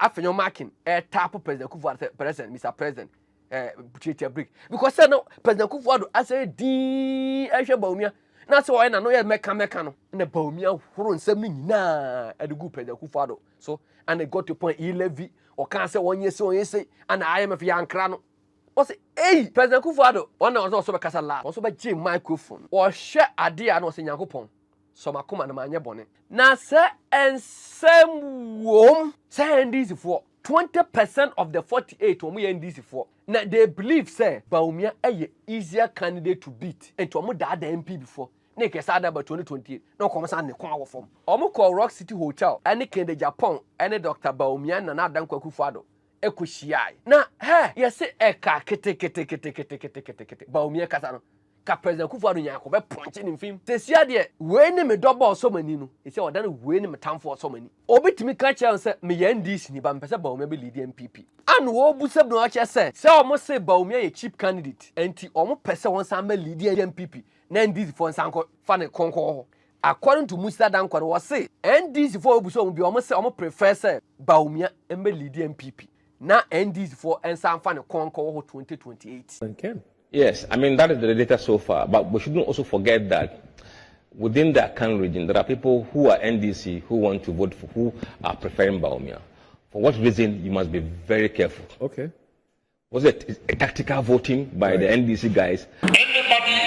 afenyo marking tap President Akuffo Addo President Mr. President break because say no President Akuffo Addo ase di ehwe Bawumia na se na no ye meka no na Bawumia horo nsam ni nyina adugu President Akuffo Addo so and they got to point 11 or can say one year say and IMF yankra no o say hey President Akuffo Addo one na also be kasa la also be gye microphone o hwe ade a na o say Nyankopon so makoma na manye bone na se ensem wom say NDC for 20% of the 48 omo NDC for na they believe say Bawumia easier candidate to beat and to omo da MP before na kesa ada ba 2028 na kom san ne kwa wofom omo call Rock City Hotel ene Kende Japan ene Dr. Bawumia na Adanko Akuffo Addo ekohyiai na yese eka kete Bawumia kasa no ka President Akuffo Addo nyako be ponche ni mfim tesia de we ni me double so mani no e se oda no we ni me tamfo so mani obetimi ka che se me ya NDC ni ba mpese Bawumia be lead MPP anu wo busab no che se omo se Bawumia ye cheap candidate enti omo pese won san ma lead MPP na NDC for nsanko fa ne konko according to Musa Dankwa was say NDC for obuso omo bi omo se omo prefer se Bawumia embe lead MPP na NDC for ensan fa ne konko 2028 okay. Yes, I mean, that is the data so far, but we shouldn't also forget that within the Akan region, there are people who are NDC who want to vote for, who are preferring Bawumia. For what reason, you must be very careful. Okay. Was it a tactical voting by the NDC guys? Anybody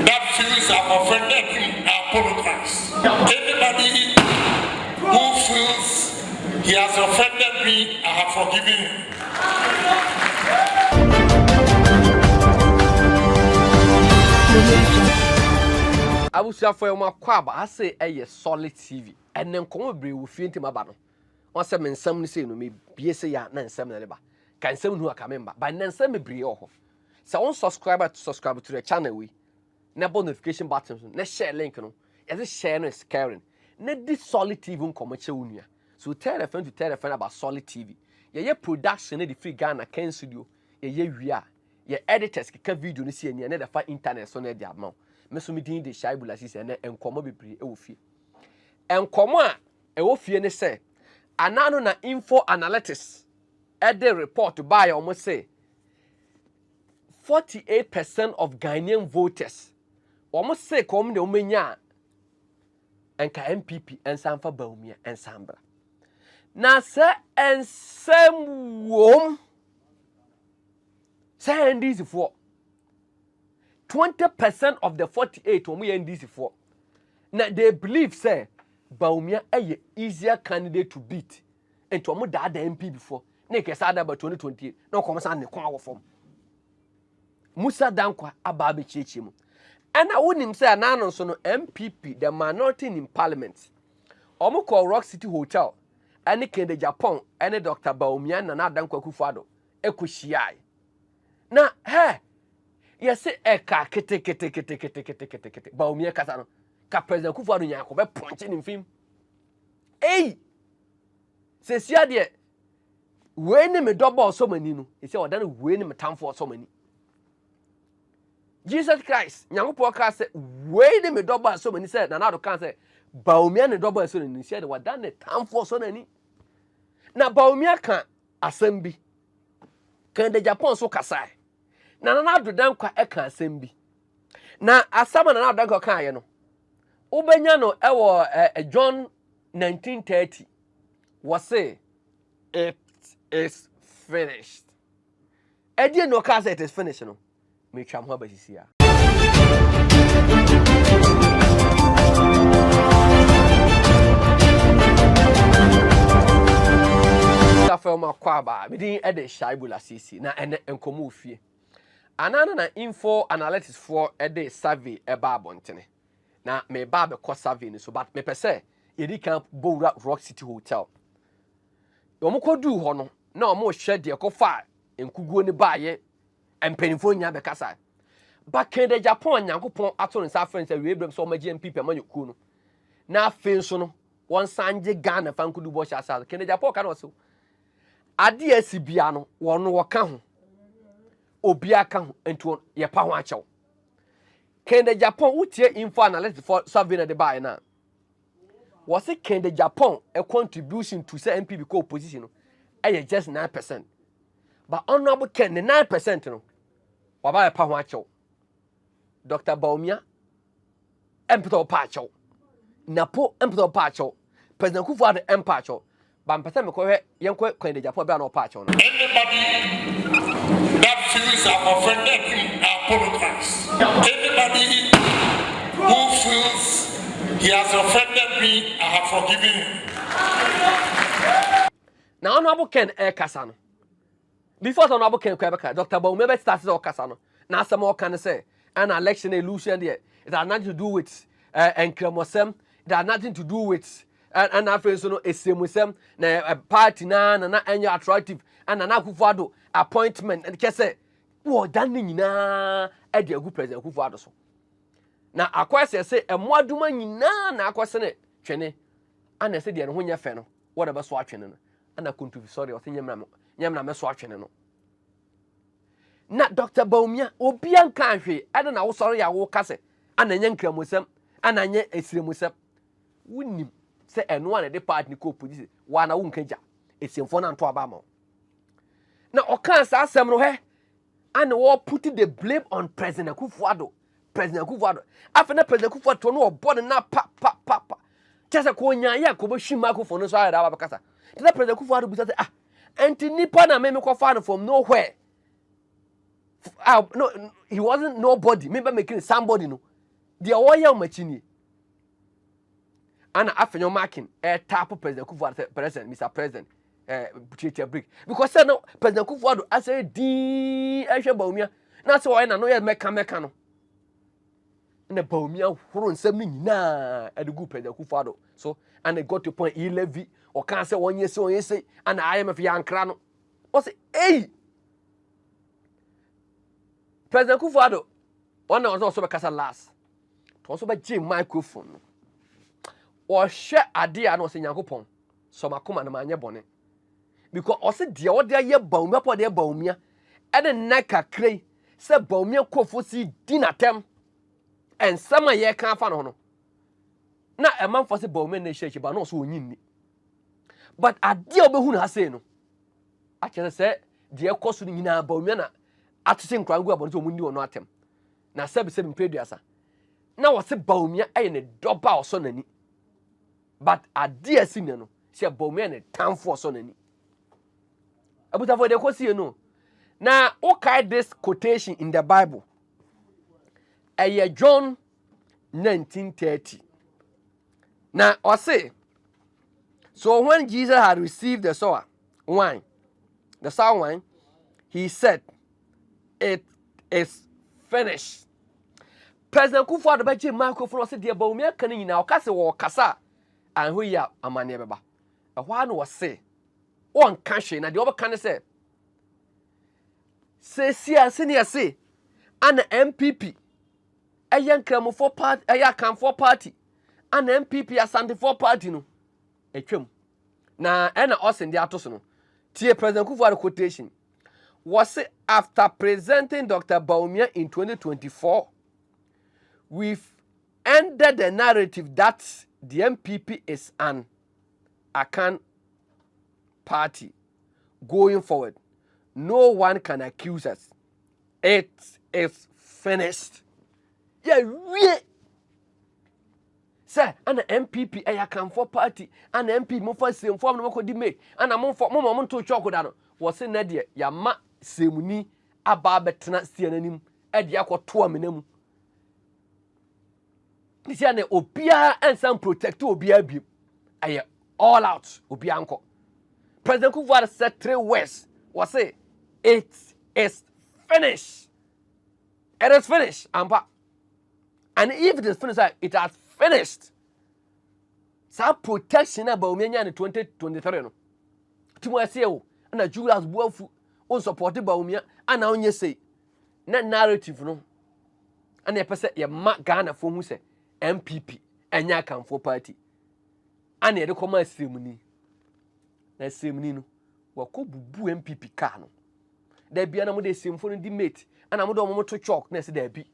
that feels I'm offended him, I apologize. Anybody who feels he has offended me, I have forgiven him. Abusia for my kwaba I say a solid TV and then come bre wo fie ntima ba no on say me nsam ni say no me bie say ya na nsam na le ba kan nsam hu aka memba ba na nsam me bre ho so on subscribe to the channel we na notification button na share link no yes share no is caring na this solid TV nkomo che wonua so tell a friend about solid TV ye production na the free Ghana Ken studio ye wi a ye editors ka video no see ania na da fa internet so na dia ma me so me din de shaibula sisi na enkomo bebre e wo fie enkomo a e wo fie ne se anano na info analytics e de report by almost say 48% of Ghanaian voters almost say kom de omenya enka MPP ensanfa Bawumia ensambra na se ensem wom say NDC for 20% of the 48 omo NDC for na they believe say Bawumia easier candidate to beat and to omo da MP before na kesa ada ba 2028 na kom san ne kwa wofom Musa Dankwa ababe cheche mu ana wonim say anano so no MPP the minority in parliament omo call Rock City Hotel ene Kende Japan ene Dr. Bawumia na Adanko Akuffo Addo ekohyiai na yes eka kete Bawumia kasa no ka President Akuffo Addo nyako be ponche ni mfim se sia de we ni me double so mani no e se oda no we ni me tamfo so mani Jesus Christ Nyankopon ka se we ni me double so mani se na Addo kan se Bawumia ni double so ni se de oda ne tamfo so nani na Bawumia kan asem bi Kende Japan so kasai na Addo Dankwa eka asem bi na asama na Addo Dankwa kan ye no ubenya no ewo John 19:30 was say it is finished edie no ka say it is finished no me twam ho abasisi a Tafema kwaba bidin ede shaibula sisi na ene enkomo ofie anana na info analytics for ede survey eba abontene na me ba be ko survey ni so but me pese yedi kan Bawura Rock City Hotel omo kodu ho no na omo hwe de ko fa enkuguo ni baaye empanifo nya be kasa ba Kende Japan Nyankopon ato nsa friends we ebrem so omaji MPP amanyoku no na afen so no won sanje Ghana fankudu bo sha sa Kende Japan ka no so ade asibia no wono woka ho obi aka ho ento ye pa ho achew Kende Japan utie info analysis for survey na de buy na was it can the Japan a contribution to say MP because opposition no just 9%. But honorable Ken the 9% no. Waba pa ho Dr. Bawumia empto pacho. Napo empto pacho. President Akuffo Addo empacho. But person me ko yenkwe Ken the Japan be no pacho no. Anybody that feels I've offended him, I apologize. Anybody who feels he has offended me, I have forgiven him. Now, Honorable Ken Kasano. Before Honorable Ken Quebec, Dr. Bawumia started all Kasano. Now, some more can say an election illusion there. It has nothing to do with Nkramosem. It has nothing to do with and after so a same with them, a party na any attractive and an Akuffo Addo appointment and can say, oh, danny na a dear good president Akuffo Addo. Now, I quite say a more doman na question it, Chenny. And I said, yeah, when you're fan, whatever swatching, and I couldn't be sorry or think Yamna swatching. Not Dr. Bawumia, Obian country, I don't know, sorry, I will cast it, and a young Kramusem, and I yet a Srimusem. Wouldn't say, and one at the party co police, one a wunkaja, it's in phone and to Abamo. Now, or can't say some and all putting the blame on President Akuffo Addo. President Akuffo Addo. After the President Akuffo Addo, no born na papa. Just a konya ya kubo shima for no side of Abakasa. The President Akuffo Addo said, and Nipa na me ko find from nowhere. No, he wasn't nobody. Maybe making somebody no. The oil machine. And after your marking, tap President Akuffo Addo, President, Mr. President, brick. Because no President Akuffo Addo, I say Bawumia. That's why I know you mekano. And the Bawumia who something na at the good President Akuffo Addo. So and they got to point 11 or can't say 1 year so you say and I am a young crano. Or say, hey, President Akuffo Addo, one was also because last. Also by Jim microphone. Or share idea no say Nyankopon. So makoma na manya bone. Because also the other year Bawumia po de Bawumia. And the neka kray say Bawumia kofo si dinatem. And some year can't find no. Na a man for say Bawumia na share but no so onyinni. But idea obehu na say no. Actually say the ekoso ni nyina Bawumia na atese nkrangu abon so mundi ono atem. Na sebi mpeduasa. Na wo say Bawumia aye ne doba oso nani. But idea sinne no say Bawumia ne tamfo oso nani. Abuta for the kosi no. Now, okay, this quotation in the Bible. John 19:30. Now, I say, so when Jesus had received the sour wine, he said, it is finished. President Akuffo Addo baje microphone said, "Dear Bawumia, can you now kasa wo kasa and who ya amane beba." A one was say, one country, na the other can say, senior say, and MPP, a young cramo for party, a young for party, and MPP a Sunday for party no. A chum. Na ena us in the atosono. Tie President Akuffo Addo quotation. Was it after presenting Dr. Bawumia in 2024, we've ended the narrative that the MPP is an Akan party going forward. No one can accuse us. It is finished. Yeah, really. Sir, and the MPP, I can for party, and the MP, mo for same form, no could make, and I'm for moment to chocolate. Was in Nadia, Yama, Semuni, Ababetna, Stianim, Ediaco, 2 minutes. This year, Obia and some protect Obia. I all out, Obianco. President Akuffo Addo said 3 words. Was it? It is finished. It is finished. And if it is finished, it has finished. Some protection about Bawumia in 2023. No. Timo say o na Julius Boafu on support Bawumia and now you say na narrative no. And you say you ma Ghana for who say MPP and ya can for party. And you come ceremony. Na ceremony no. Wako bubu MPP car no. There be anamo de symphony di mate and amodo omo to chalk na say there be.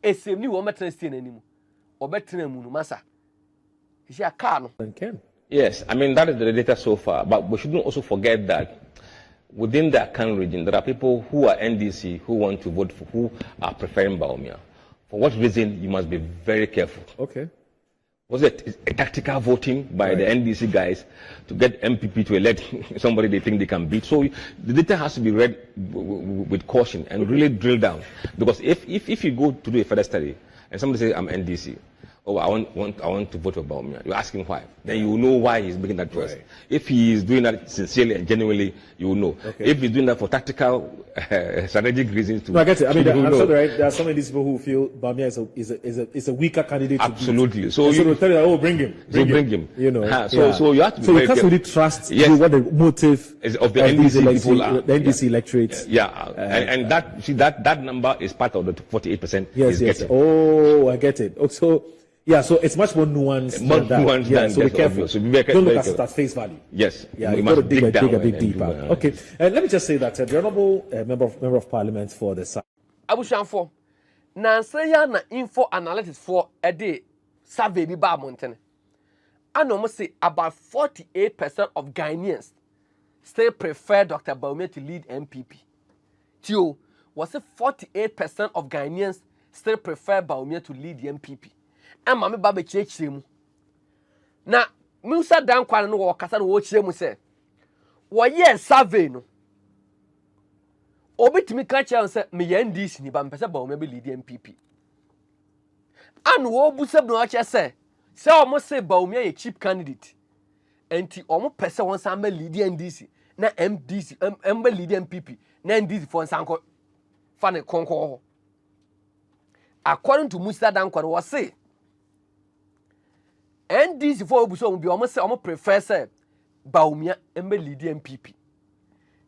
Esem ni wo metra stie nanimu. Obetra mu no masa. Is a car no? Yes, I mean, that is the data so far. But we shouldn't also forget that within the Akan region, there are people who are NDC who want to vote for, who are preferring Bawumia. For what reason, you must be very careful. Okay. Was it a tactical voting by the NDC guys to get MPP to elect somebody they think they can beat? So the data has to be read with caution and really drill down. Because if you go to do a further study and somebody says, I'm NDC, oh, I want to vote for Bawumia. You ask him why. Then you will know why he's making that choice. Right. If he is doing that sincerely and genuinely, you will know. Okay. If he's doing that for tactical, strategic reasons, no, I get it. I mean, I'm sure there are some of these people who feel Bawumia is a weaker candidate. Absolutely. So you will tell you, oh, bring him. Bring him. You know. So you have to. So you can't really trust what the motive of the NDC people are. The NDC electorate. And that number is part of the 48%. Yes. Oh, I get it. So. Yeah, so it's much more nuanced. Much nuanced than so be careful. So don't look at it at face value. Yes. Yeah, you got to dig a bit deeper. Okay, and let me just say that the honourable member of parliament for the South. Abushanfo, Nansaya na info analytics for a day survey bi ba mountain. And almost say about 48% of Ghanaians still prefer Dr. Bawumia to lead MPP. Tio, was it 48% of Ghanaians still prefer Bawumia to lead the MPP? And Mammy Baby church him. Now, Musa Dan Kwan no walk as I watch him say, why, yes, survey no. Obit me catch and say, me end this ni Bampesa Bawumia be lead the MPP. And wo Busab no watch say almost say Bawumia a cheap candidate. And ti almost person one sambe lead the NDC, na MDC, MB lead the MPP, na NDC for Sanko Fanny Conco. According to Musa Dan Kwan was say, NDC for Obuso be almost prefer say Bawumia embe lead MPP.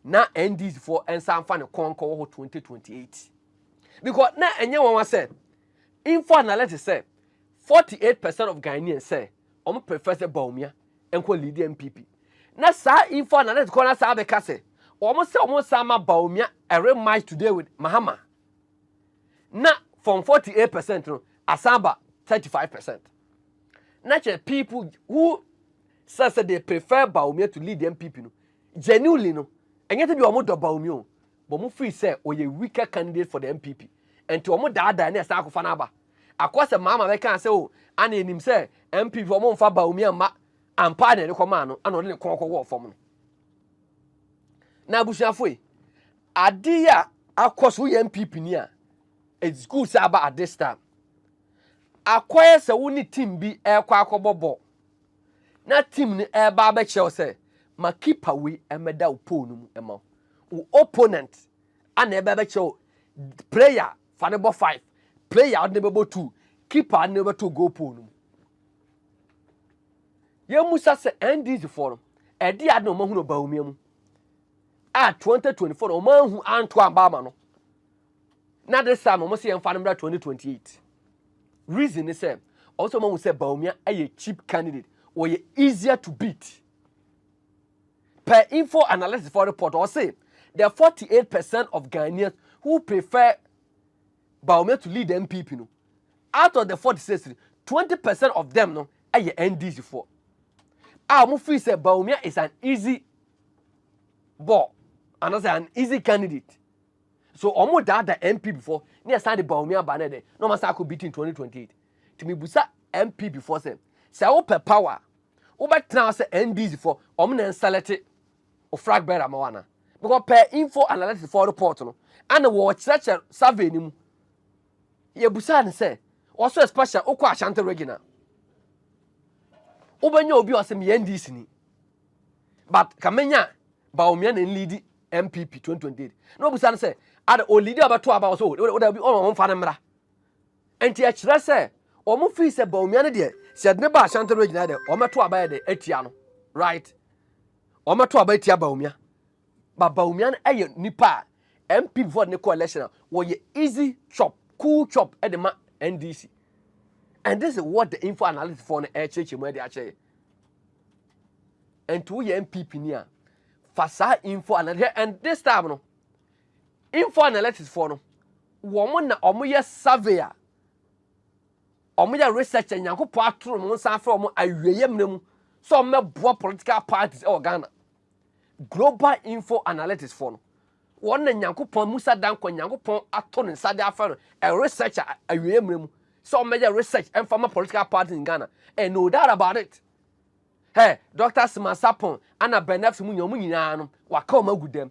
Na NDC for ensan fa ne konko 2028. Because na enye one say info analysis say 48% of Ghanaians say prefer say Bawumia enko lead MPP. Na sa info analysis ko na sa be ka say almost sama Bawumia every match today with Mahama. Na from 48% no asamba 35%. Natural people who says that they prefer Bawumia to lead the MPP no genuinely no and yet be omo do Bawumia but mo free say or a weaker candidate for the MPP and to omo da na say Akuffo Addo akwase mama be kan say oh ana enim say MPP omo mfa Bawumia ma ampa na de koma no ana ne konkɔ wo fam no na abusuafo yi ade a akoso MPP ni a it's good say about at this time akwai se woni team bi ekwa akobobo na team ni eba ba chew se ma keeper we emeda upo no mu ema wo opponent ana eba ba chew player fa ne bo 5 player ne bo 2 keeper ne bo 2 go po no ye musa se NDC for e di ad no mo hu no Bawumia mu a 2024 no mo hu anto ambama no na this time mo se emfa no 2028. Reason is also man will say Bawumia a cheap candidate or easier to beat. Per info analysis for report or say there are 48% of Ghanaians who prefer Bawumia to lead MPP no. Out of the 46, 20% of them no are NDC for. Mo feel say Bawumia is an easy ball and also an easy candidate. So almost that the MP before near started Bawumia banner there. No man start beat in 2028. To me busa MP before say open power. Over now say NDC for omna select o frag better mawana. Because per info analysis for report no and watch such a survey ni mu. Ye busa ne say also especially okwa Ashanti regional. Obanyo obi o say me NDC ni. But kamenya Bawumia na lead MPP 2028. No busa say ada o leader about 2 about so o da bi o fa na mra enti a kire se o mo fi se Bawumia ne de se ne ba Ashanti regional de o meto aba de atia no right o meto aba atia Bawumia ba Bawumia na eye nipa MP before the coalition wo ye easy chop cool chop e de ma NDC and this is what the info analysis for na church mu e de a che and to ye MPP ni a fasa info analysis and this time no info analysis for no woman na omo ye surveyor omoya research and Yankopon atro mo san from aweye mremu so meboa political parties e Ghana global info analytics for no one Yankopon Musa Danko Yankopon ato ne sade afero a researcher aweye mremu so meja research and former political parties in Ghana and no doubt about it. Hey, Dr. Simasapon and a benefits munyo waka magu them.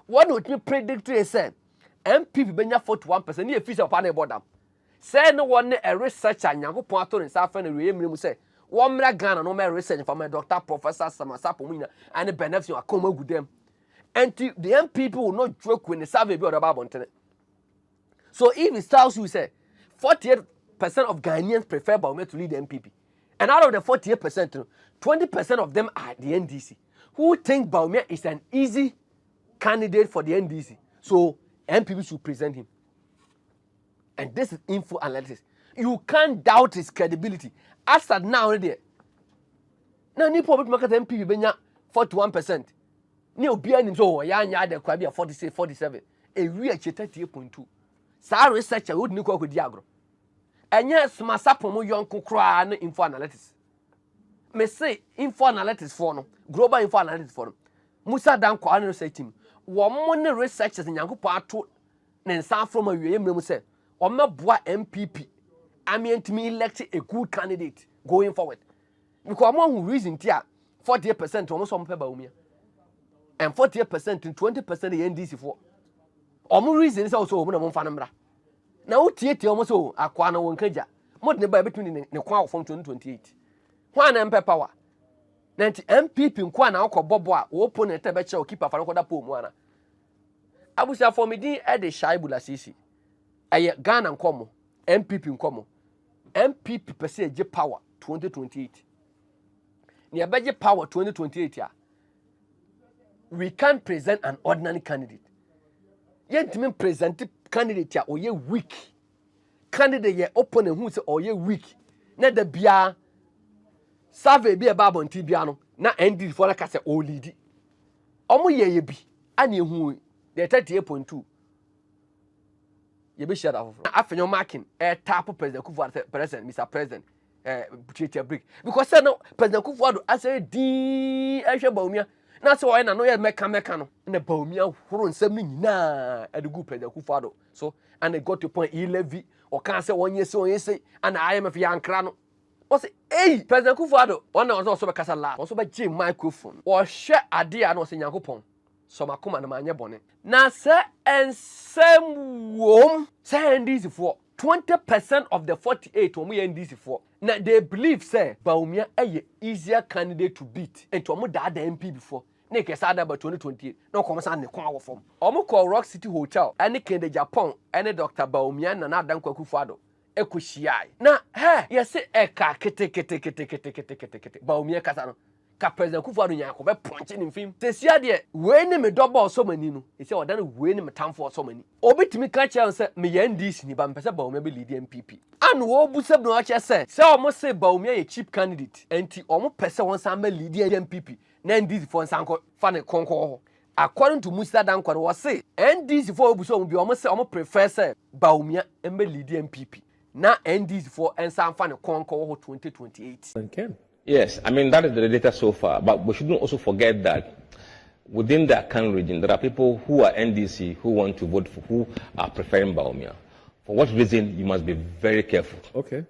What would me predict to say MPP benya 41% near fees upon a bottom. Say no one a researcher Yankopon ato ne sa afero aweye say one mra Ghana no more research from my Dr. Professor Simasapon and the benefits you waka magu them. And the MPP will not joke when the survey be on the Bible. So if it tells you say 48% of Ghanaians prefer Bawumia to lead the MPP. And out of the 48%, 20% of them are the NDC, who think Bawumia is an easy candidate for the NDC. So MPP should present him. And this is info analysis. You can't doubt his credibility. As at now, there. Now, ni public market MPP benya 41%. Ni obi anim so ya de kwa bia 46, 47. E wi a 38.2. Sa researcher would ni kwa kodi agro. Enye Simasapon mo yonko kra no info analytics. Me say info analytics for no global info analytics for no Musa Danko an research team wo mo ne researchers Yankopon ato ne nsan from awie mremu say o meboa MPP amientimi elect a good candidate going forward because mo who reason tia 48% o mo so mo pe Bawumia and 48% and 20% the NDC for o mo reason say so o mo na mo fa nmra na wo tie o mo so akwa na won kaja mo de ba between ne kwa from 2028 Juan and power. Nanti MPP nkwa na akobobo a wo opponent be che o keep afaro koda po mu ana. Abusia for me din e de shaibula sisi. Eye Ghana nkomo, MPP nkomo. MPP pese je power 2028. Ni abeje power 2028 ya. We can't present an ordinary candidate. Yet me present candidate ya oye weak. Candidate ye opponent who say oye weak. Na da bia survey be about on Tibiano, na ND for like I say, oh, lady. Omo ye bi, and you the 38.2. You be shut up. After your marking, a tap of President Akuffo Addo, President, Mr. President, brick. Because I know President Akuffo Addo, I say, Bawumia. That's why I know you make a mechano. And the Bawumia who send me na at the good President Akuffo Addo. So, and they got to point 11 or can't say 1 year so you say, and I am a young crano. Say, hey, President Akuffo Addo, one was also a casala, also by Jim microphone, or share a dear no sing Yankopon. So my command my bonnet. Now, sir, and some womb, say, and this for 20% of the 48 when we end this for. Now, they believe, say, Bawumia a easier candidate to beat, and to a more dad MP before. Nick is about 2028. No comments on the corner form. Almost call Rock City Hotel, and Nick in the Japan, and Dr. Bawumia and Adam Akuffo Addo. Ekushiyai na he yesi eka kete Bawumia kasano ka President Akuffo Addo nyanko be ponche ni mfim tesia de we ni me double so mani no e se odan we ni me tamfo so mani obetimi ka che say me yan dis ni ba mpese Bawumia be lead MPP an wo bu se no che say omo say Bawumia ye cheap candidate enti omo pese won san ma lead MPP na ndis for nsanko fa ne konko according to Musa Danko was say ndis for obu so omo bi omo say omo prefer say Bawumia embe lead MPP now NDs for and some fun conquer 2028. Yes, I mean that is the data so far, but we shouldn't also forget that within the Akan region there are people who are NDC who want to vote for who are preferring Bawumia. For what reason you must be very careful. Okay.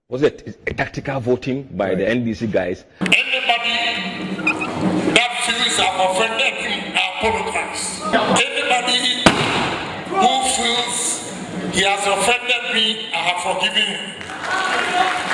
Was it a tactical voting by the NDC guys? Anybody that feels I'm offended, apologize. Anybody who feels he has offended me, I have forgiven him.